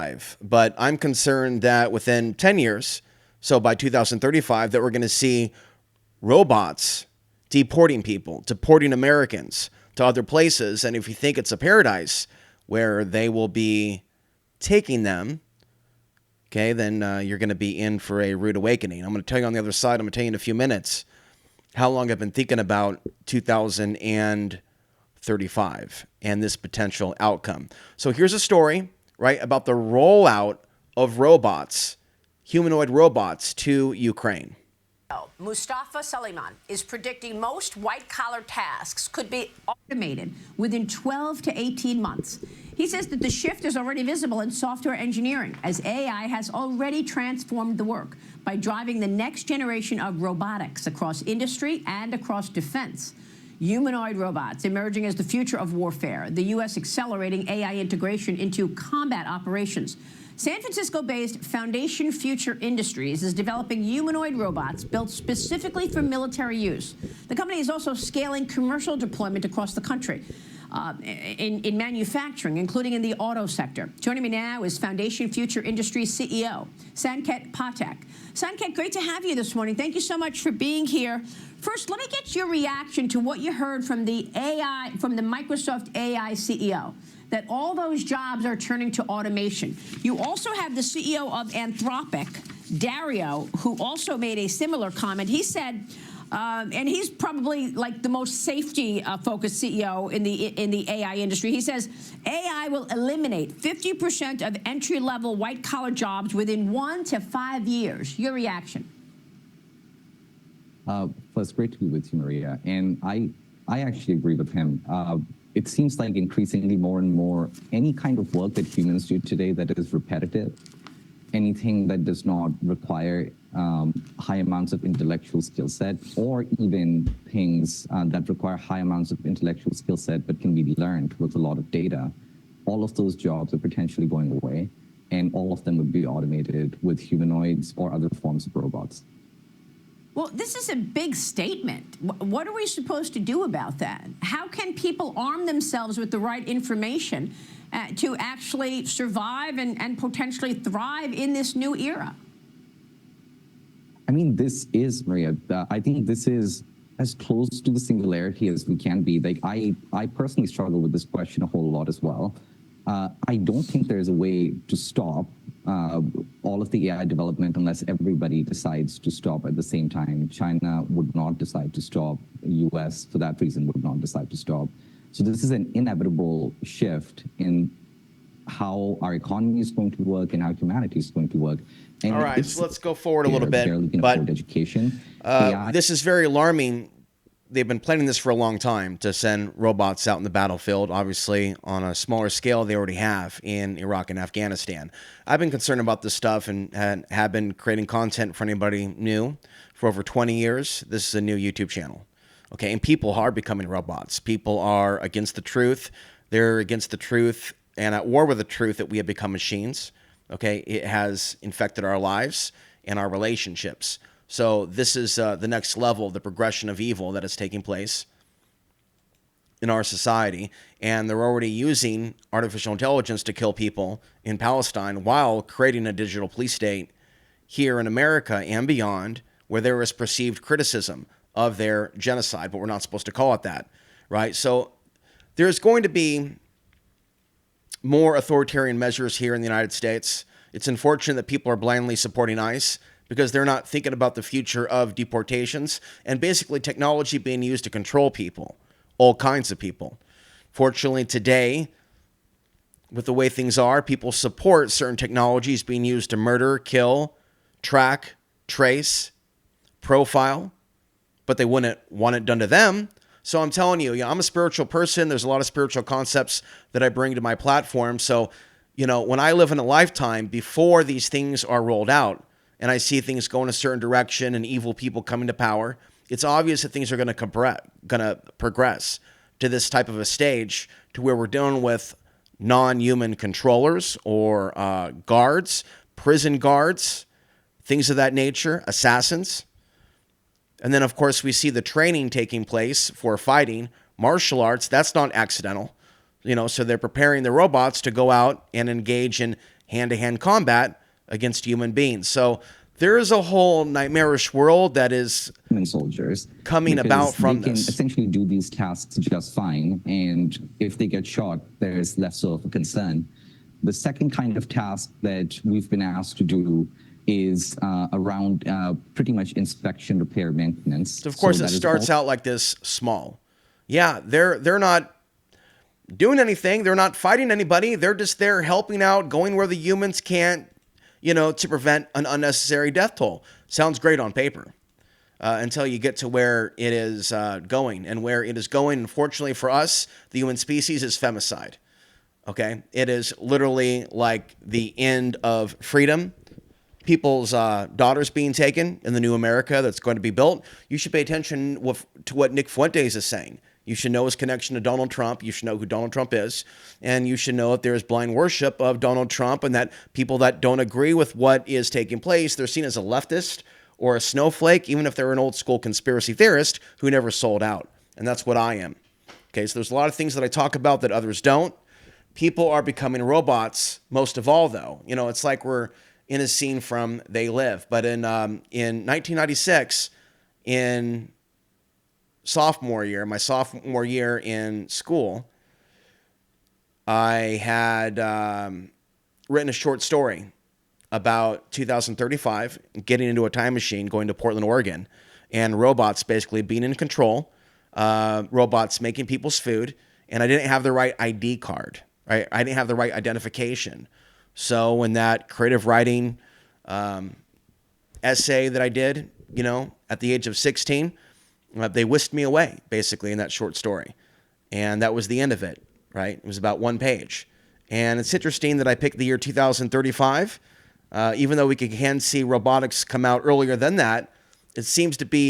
35, but I'm concerned that within 10 years, so by 2035, that we're going to see robots deporting people, deporting Americans to other places. And if you think it's a paradise where they will be taking them, okay, then you're going to be in for a rude awakening. I'm going to tell you on the other side, I'm going to tell you in a few minutes how long I've been thinking about 2035 and this potential outcome. So here's a story, right, about the rollout of robots, humanoid robots to Ukraine. Mustafa Suleiman is predicting most white-collar tasks could be automated within 12 to 18 months. He says that the shift is already visible in software engineering, as AI has already transformed the work by driving the next generation of robotics across industry and across defense. Humanoid robots emerging as the future of warfare, the U.S. accelerating AI integration into combat operations. San Francisco-based Foundation Future Industries is developing humanoid robots built specifically for military use. The company is also scaling commercial deployment across the country in manufacturing, including in the auto sector. Joining me now is Foundation Future Industries CEO, Sanket Pathak. Sanket, great to have you this morning. Thank you so much for being here. First, let me get your reaction to what you heard from the Microsoft AI CEO, that all those jobs are turning to automation. You also have the CEO of Anthropic, Dario, who also made a similar comment. He said, and he's probably like the most safety-focused CEO in the AI industry. He says AI will eliminate 50% of entry-level white-collar jobs within 1 to 5 years. Your reaction? First, great to be with you, Maria. And I actually agree with him. It seems like increasingly more and more, any kind of work that humans do today that is repetitive, anything that does not require high amounts of intellectual skill set, or even things that require high amounts of intellectual skill set but can be learned with a lot of data, all of those jobs are potentially going away, and all of them would be automated with humanoids or other forms of robots. Well, this is a big statement. What are we supposed to do about that? How can people arm themselves with the right information to actually survive and potentially thrive in this new era? I mean, this is, Maria, I think this is as close to the singularity as we can be. Like, I personally struggle with this question a whole lot as well. I don't think there's a way to stop all of the AI development unless everybody decides to stop at the same time. China would not decide to stop. The US, for that reason, would not decide to stop. So this is an inevitable shift in how our economy is going to work and how humanity is going to work. And all right, so let's go forward a little bit. But education. This is very alarming. They've been planning this for a long time to send robots out in the battlefield. Obviously, on a smaller scale, they already have in Iraq and Afghanistan. I've been concerned about this stuff and have been creating content for anybody new for over 20 years. This is a new YouTube channel. Okay, and people are becoming robots. People are against the truth. They're against the truth and at war with the truth that we have become machines. Okay, it has infected our lives and our relationships. So this is the next level, the progression of evil that is taking place in our society. And they're already using artificial intelligence to kill people in Palestine while creating a digital police state here in America and beyond, where there is perceived criticism of their genocide, but we're not supposed to call it that, right? So there's going to be more authoritarian measures here in the United States. It's unfortunate that people are blindly supporting ICE because they're not thinking about the future of deportations and basically technology being used to control people, all kinds of people. Fortunately, today, with the way things are, people support certain technologies being used to murder, kill, track, trace, profile, but they wouldn't want it done to them. So I'm telling you, I'm a spiritual person. There's a lot of spiritual concepts that I bring to my platform. So, when I live in a lifetime before these things are rolled out, and I see things go in a certain direction and evil people coming to power, it's obvious that things are going to progress to this type of a stage to where we're dealing with non-human controllers or guards, prison guards, things of that nature, assassins. And then, of course, we see the training taking place for fighting, martial arts. That's not accidental. So they're preparing the robots to go out and engage in hand-to-hand combat against human beings. So there is a whole nightmarish world that is human soldiers coming about from they can this. essentially do these tasks just fine, and if they get shot, there's less of a concern. The second kind of task that we've been asked to do is around pretty much inspection, repair, maintenance. So of course, So it that is starts out like this small. Yeah, they're not doing anything. They're not fighting anybody. They're just there helping out, going where the humans can't, to prevent an unnecessary death toll. Sounds great on paper until you get to where it is going. And where it is going, unfortunately for us, the human species, is femicide. Okay? It is literally like the end of freedom. People's daughters being taken in the new America that's going to be built. You should pay attention to what Nick Fuentes is saying. You should know his connection to Donald Trump. You should know who Donald Trump is. And you should know that there is blind worship of Donald Trump, and that people that don't agree with what is taking place, they're seen as a leftist or a snowflake, even if they're an old school conspiracy theorist who never sold out. And that's what I am. Okay, so there's a lot of things that I talk about that others don't. People are becoming robots, most of all, though. It's like we're in a scene from They Live. But in 1996, in my sophomore year in school, I had written a short story about 2035, getting into a time machine, going to Portland, Oregon, and robots basically being in control, robots making people's food, and I didn't have the right ID card, right? I didn't have the right identification. So when that creative writing essay that I did, at the age of 16, they whisked me away, basically, in that short story. And that was the end of it, right? It was about one page. And it's interesting that I picked the year 2035. Even though we can see robotics come out earlier than that, it seems to be